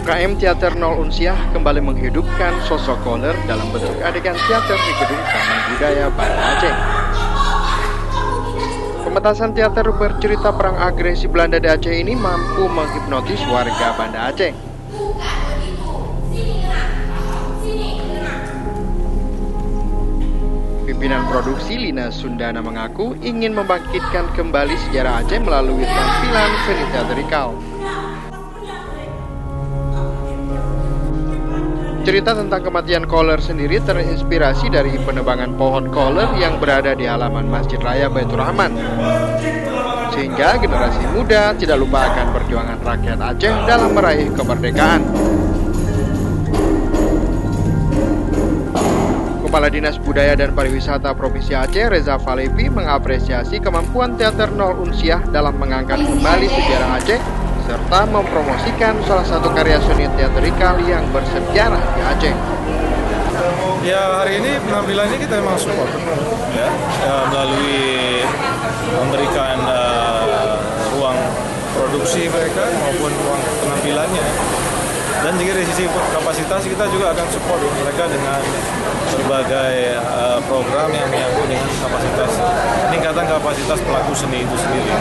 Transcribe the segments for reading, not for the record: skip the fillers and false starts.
UKM Teater Nol Unsiah kembali menghidupkan sosok Kohler dalam bentuk adegan teater di Gedung Taman Budaya Banda Aceh. Pementasan teater bercerita perang agresi Belanda di Aceh ini mampu menghipnotis warga Banda Aceh. Pimpinan produksi Lina Sundana mengaku ingin membangkitkan kembali sejarah Aceh melalui tampilan seni teatrikal. Cerita tentang kematian Kohler sendiri terinspirasi dari penebangan pohon Kohler yang berada di halaman Masjid Raya Baitur Rahman. Sehingga generasi muda tidak lupa akan perjuangan rakyat Aceh dalam meraih kemerdekaan. Kepala Dinas Budaya dan Pariwisata Provinsi Aceh, Reza Falepi, mengapresiasi kemampuan Teater Nol Unsiah dalam mengangkat kembali sejarah Aceh serta mempromosikan salah satu karya seni teatrikal yang bersejarah di Aceh. Ya, hari ini penampilannya kita memang support ya, melalui memberikan ruang produksi mereka maupun ruang penampilannya. Dan juga dari sisi kapasitas kita juga akan support mereka dengan berbagai program yang menyangkut dengan kapasitas, peningkatan kapasitas pelaku seni itu sendiri.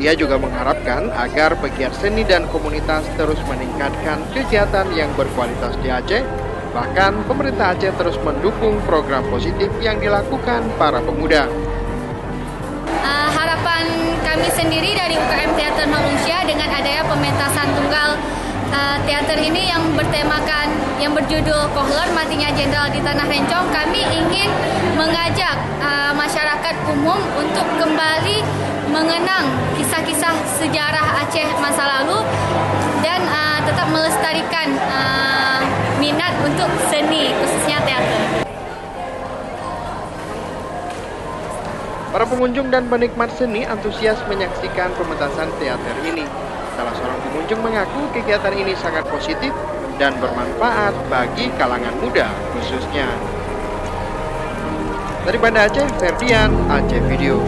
Ia juga mengharapkan agar pegiat seni dan komunitas terus meningkatkan kegiatan yang berkualitas di Aceh. Bahkan pemerintah Aceh terus mendukung program positif yang dilakukan para pemuda. Harapan kami sendiri dari UKM Teater Nol Unsiah dengan adanya pementasan tunggal teater ini yang bertemakan, yang berjudul Kohler Matinya Jenderal di Tanah Rencong, kami ingin mengajak masyarakat umum untuk kembali mengenang kisah-kisah sejarah Aceh masa lalu dan tetap melestarikan minat untuk seni, khususnya teater. Para pengunjung dan penikmat seni antusias menyaksikan pementasan teater ini. Salah seorang pengunjung mengaku kegiatan ini sangat positif dan bermanfaat bagi kalangan muda khususnya. Dari Banda Aceh, Ferdian, Aceh Video.